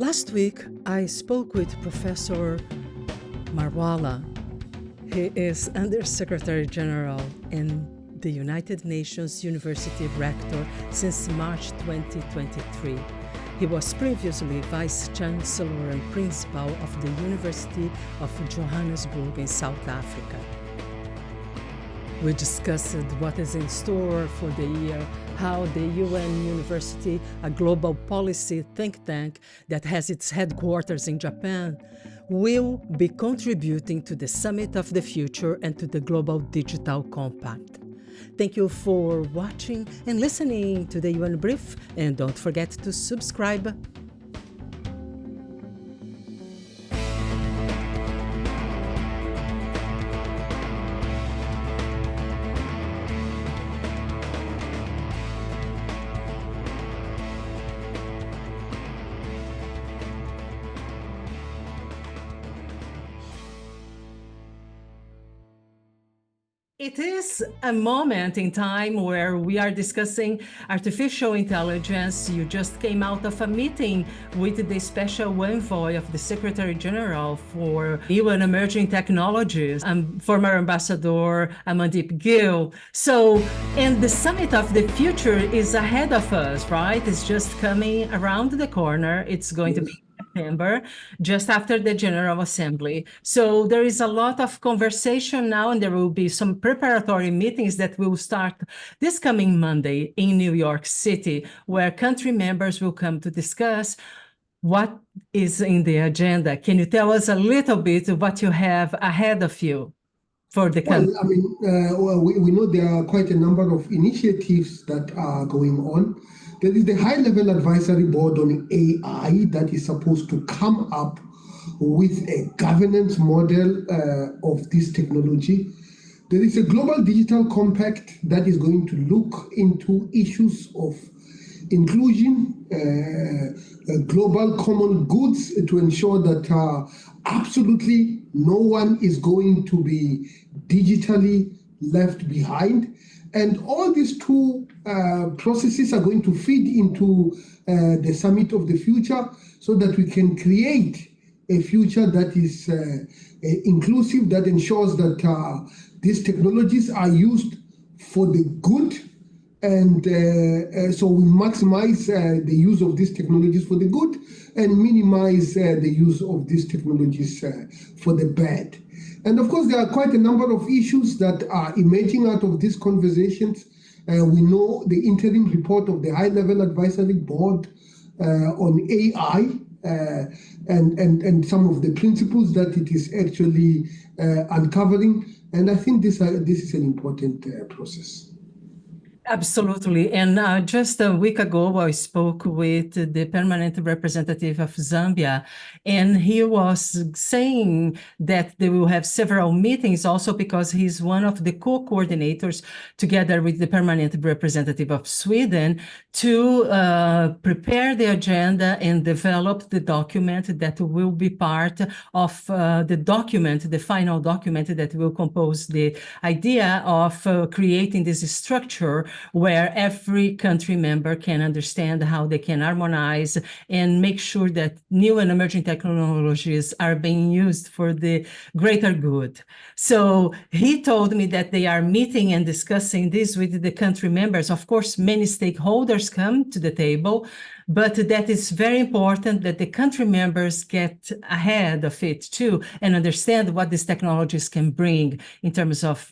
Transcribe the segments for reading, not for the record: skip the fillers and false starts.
Last week, I spoke with Professor Marwala. He is Under-Secretary General in the United Nations University Rector since March 2023. He was previously Vice Chancellor and Principal of the University of Johannesburg in South Africa. We discussed what is in store for the year, how the UN University, a global policy think tank that has its headquarters in Japan, will be contributing to the Summit of the Future and to the Global Digital Compact. Thank you for watching and listening to the UN Brief, and don't forget to subscribe. It is a moment in time where we are discussing artificial intelligence. You just came out of a meeting with the special envoy of the Secretary General for New and Emerging Technologies, former Ambassador Amandeep Gill. And the Summit of the Future is ahead of us, right? It's just coming around the corner. It's going to be September, just after the General Assembly. So there is a lot of conversation now, and there will be some preparatory meetings that will start this coming Monday in New York City, where country members will come to discuss what is in the agenda. Can you tell us a little bit of what you have ahead of you for the country? Well, we know there are quite a number of initiatives that are going on. There is the high-level advisory board on AI that is supposed to come up with a governance model of this technology. There is a global digital compact that is going to look into issues of inclusion, global common goods to ensure that absolutely no one is going to be digitally left behind. And all these two processes are going to feed into the Summit of the Future so that we can create a future that is inclusive, that ensures that these technologies are used for the good. And so we maximize the use of these technologies for the good and minimize the use of these technologies for the bad. And of course, there are quite a number of issues that are emerging out of these conversations. We know the interim report of the high-level advisory board on AI and some of the principles that it is actually uncovering. And I think this is an important process. Absolutely. And just a week ago, I spoke with the permanent representative of Zambia, and he was saying that they will have several meetings also because he's one of the co-coordinators together with the permanent representative of Sweden to prepare the agenda and develop the document that will be part of the final document that will compose the idea of creating this structure where every country member can understand how they can harmonize and make sure that new and emerging technologies are being used for the greater good. So he told me that they are meeting and discussing this with the country members. Of course, many stakeholders come to the table, but that is very important that the country members get ahead of it too and understand what these technologies can bring in terms of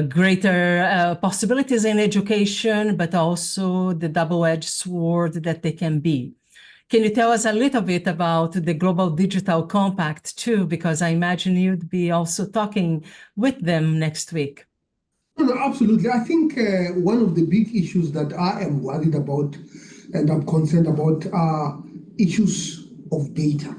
greater possibilities in education, but also the double-edged sword that they can be. Can you tell us a little bit about the Global Digital Compact too? Because I imagine you'd be also talking with them next week. No, absolutely. I think one of the big issues that I am worried about and I'm concerned about are issues of data.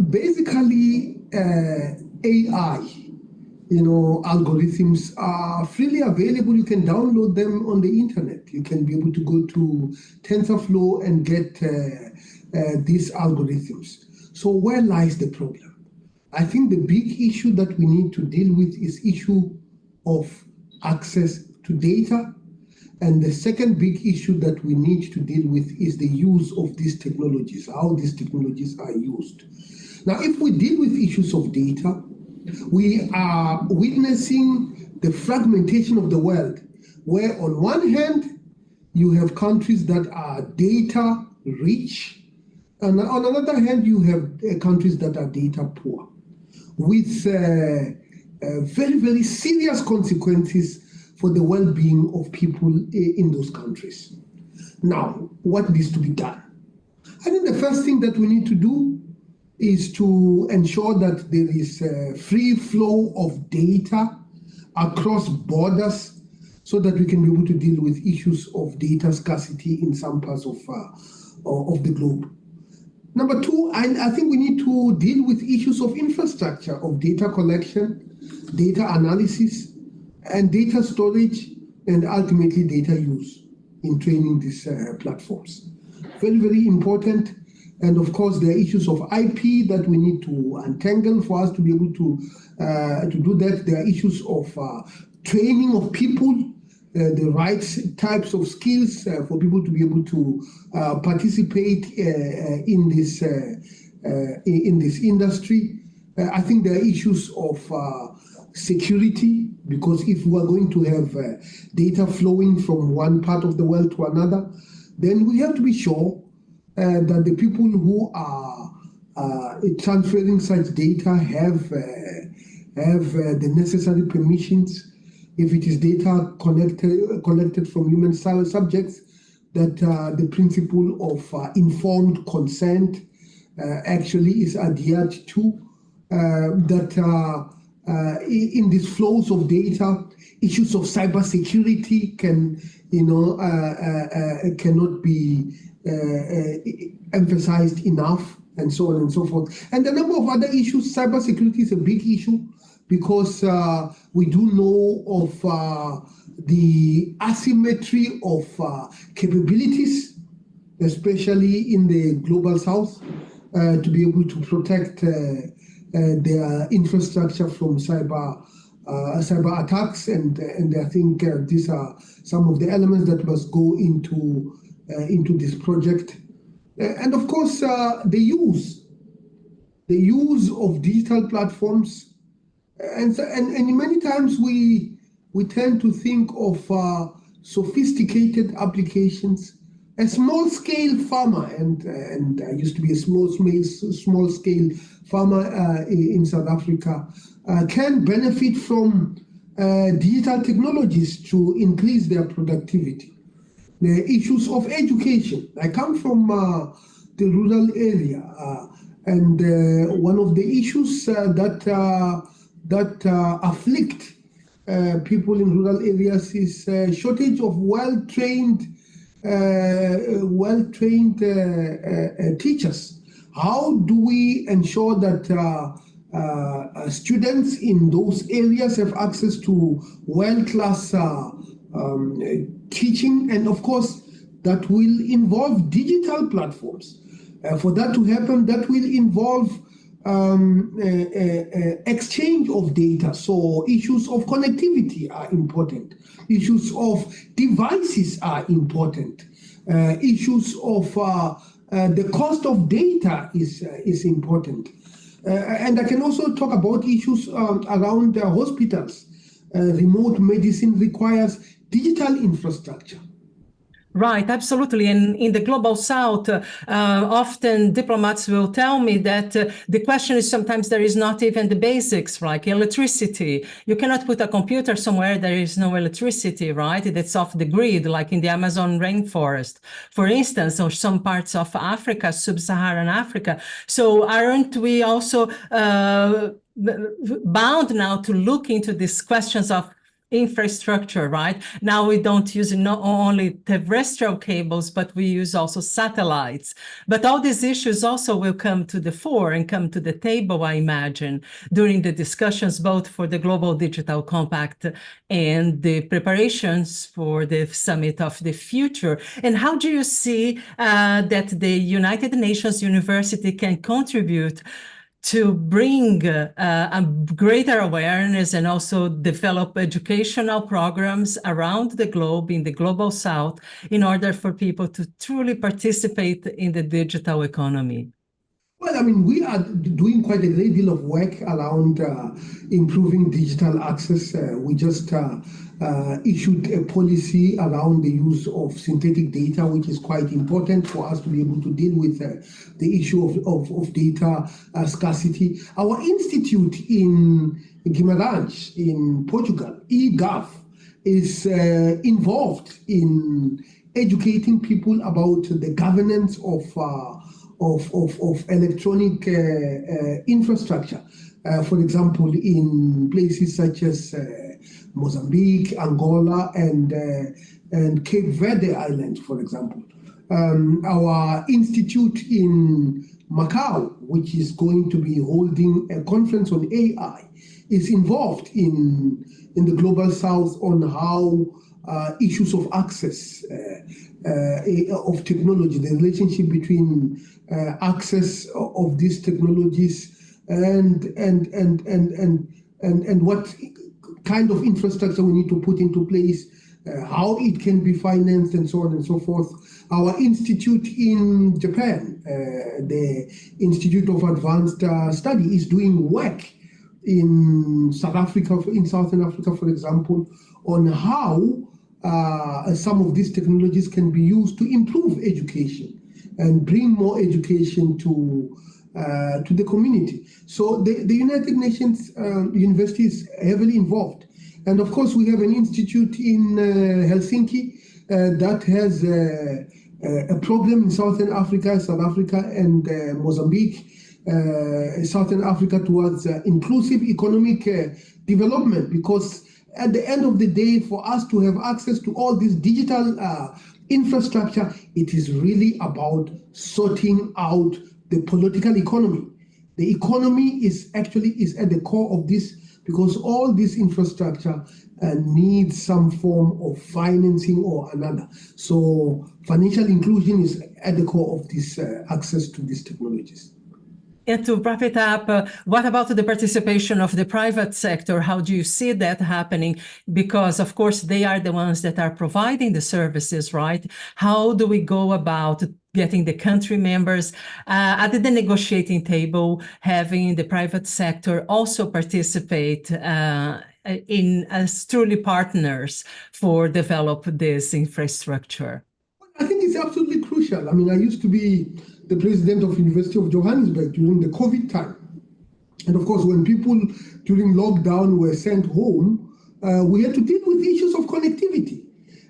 Basically, AI, algorithms are freely available. You can download them on the internet. You can be able to go to TensorFlow and get these algorithms. So where lies the problem? I think the big issue that we need to deal with is issue of access to data And the second big issue that we need to deal with is the use of these technologies, how these technologies are used. Now, if we deal with issues of data, we are witnessing the fragmentation of the world, where on one hand, you have countries that are data rich, and on another hand, you have countries that are data poor, with very, very serious consequences for the well-being of people in those countries. Now, what needs to be done? I think the first thing that we need to do is to ensure that there is a free flow of data across borders so that we can be able to deal with issues of data scarcity in some parts of the globe. Number two, I think we need to deal with issues of infrastructure, of data collection, data analysis, and data storage, and ultimately data use in training these platforms. Very, very important. And of course, there are issues of IP that we need to untangle for us to be able to do that. There are issues of training of people, the right types of skills for people to be able to participate in this industry. I think there are issues of security, because if we are going to have data flowing from one part of the world to another, then we have to be sure that the people who are transferring such data have the necessary permissions. If it is data collected from human subjects, that the principle of informed consent actually is adhered to, that in these flows of data, issues of cybersecurity cannot be emphasized enough, and so on and so forth. And a number of other issues. Cybersecurity is a big issue because we do know of the asymmetry of capabilities, especially in the global south, to be able to protect their infrastructure from cyber attacks, and I think these are some of the elements that must go into this project. And of course, the use of digital platforms, and many times we tend to think of sophisticated applications. A small-scale farmer, and I used to be a small-scale farmer in South Africa, can benefit from digital technologies to increase their productivity. The issues of education. I come from the rural area, and one of the issues that afflict people in rural areas is shortage of well-trained teachers. How do we ensure that students in those areas have access to world-class teaching? And of course, that will involve digital platforms. For that to happen, that will involve exchange of data. So issues of connectivity are important. Issues of devices are important. Issues of the cost of data is important. And I can also talk about issues around hospitals. Remote medicine requires digital infrastructure. Right, absolutely. And in the global south, often diplomats will tell me that the question is sometimes there is not even the basics, like electricity. You cannot put a computer somewhere there is no electricity, right? That's off the grid, like in the Amazon rainforest, for instance, or some parts of Africa, sub-Saharan Africa. So aren't we also bound now to look into these questions of infrastructure, right? Now we don't use not only terrestrial cables, but we use also satellites. But all these issues also will come to the fore and come to the table, I imagine, during the discussions, both for the Global Digital Compact and the preparations for the Summit of the Future. And how do you see that the United Nations University can contribute to bring a greater awareness and also develop educational programs around the globe in the global south in order for people to truly participate in the digital economy? Well, I mean, we are doing quite a great deal of work around improving digital access. We just issued a policy around the use of synthetic data, which is quite important for us to be able to deal with the issue of data scarcity. Our institute in Guimarães, in Portugal, eGov, is involved in educating people about the governance of electronic infrastructure. For example, in places such as Mozambique, Angola, and Cape Verde Island, for example. Our institute in Macau, which is going to be holding a conference on AI, is involved in the global south on how issues of access of technology, the relationship between access of these technologies and what kind of infrastructure we need to put into place, how it can be financed, and so on and so forth. Our institute in Japan, the Institute of Advanced Study, is doing work in South Africa, in Southern Africa, for example, on how some of these technologies can be used to improve education and bring more education to the community. So the United Nations University is heavily involved. And of course, we have an institute in Helsinki that has a program in Southern Africa, South Africa, and Mozambique, Southern Africa, towards inclusive economic development, because at the end of the day, for us to have access to all this digital infrastructure, it is really about sorting out the political economy. The economy is at the core of this, because all this infrastructure needs some form of financing or another. So financial inclusion is at the core of this access to these technologies. And to wrap it up, what about the participation of the private sector? How do you see that happening? Because, of course, they are the ones that are providing the services, right? How do we go about getting the country members at the negotiating table, having the private sector also participate in as truly partners for develop this infrastructure? I think it's absolutely crucial. I mean, I used to be the president of University of Johannesburg during the COVID time. And of course, when people during lockdown were sent home, we had to deal with issues of connectivity.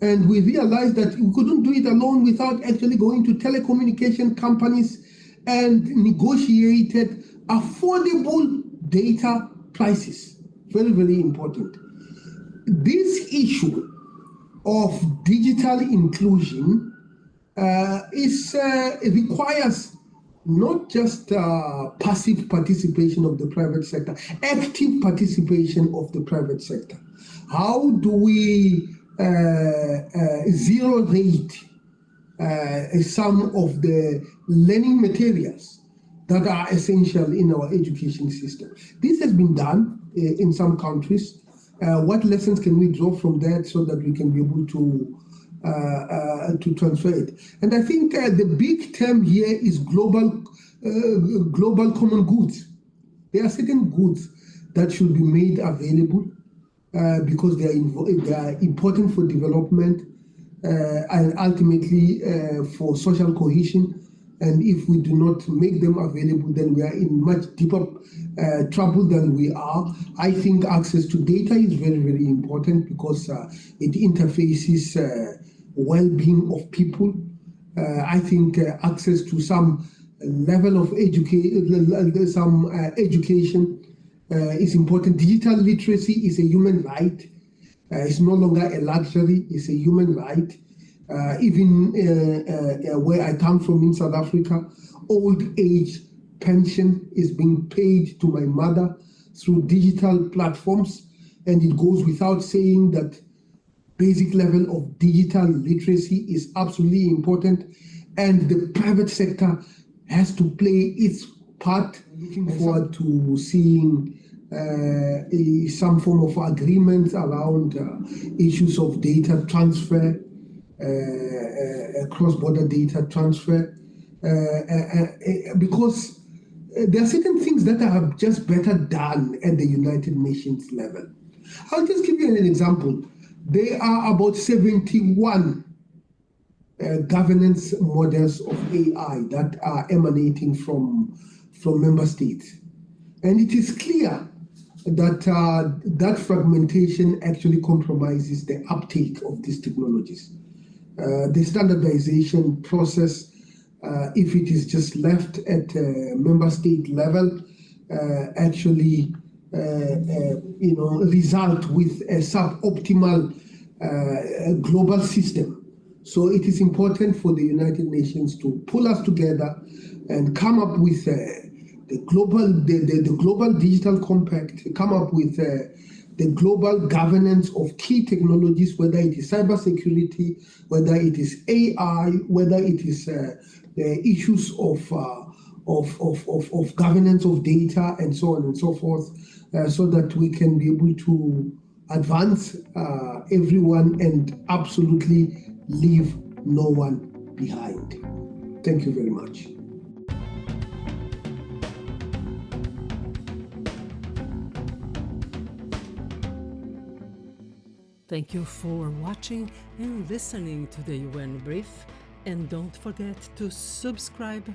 And we realized that we couldn't do it alone without actually going to telecommunication companies and negotiated affordable data prices. Very, very important. This issue of digital inclusion it requires not just passive participation of the private sector, active participation of the private sector. How do we zero rate some of the learning materials that are essential in our education system? This has been done in some countries. What lessons can we draw from that so that we can be able to transfer it? And I think the big term here is global common goods. There are certain goods that should be made available because they are important for development and ultimately for social cohesion. And if we do not make them available, then we are in much deeper trouble than we are. I think access to data is very, very important because it interfaces well-being of people. I think access to some level of education is important. Digital literacy is a human right. It's no longer a luxury, it's a human right. Even where I come from in South Africa, old age pension is being paid to my mother through digital platforms, and it goes without saying that basic level of digital literacy is absolutely important, and the private sector has to play its part. Looking forward to seeing some form of agreement around issues of data transfer, cross-border data transfer, because there are certain things that are just better done at the United Nations level. I'll just give you an example. There are about 71 governance models of AI that are emanating from member states. And it is clear that that fragmentation actually compromises the uptake of these technologies. The standardization process, if it is just left at member state level, actually result with a suboptimal global system. So it is important for the United Nations to pull us together and come up with the global digital compact, come up with the global governance of key technologies, whether it is cybersecurity, whether it is AI, whether it is issues of governance of data, and so on and so forth, so that we can be able to advance everyone and absolutely leave no one behind. Thank you very much. Thank you for watching and listening to the UN Brief, and don't forget to subscribe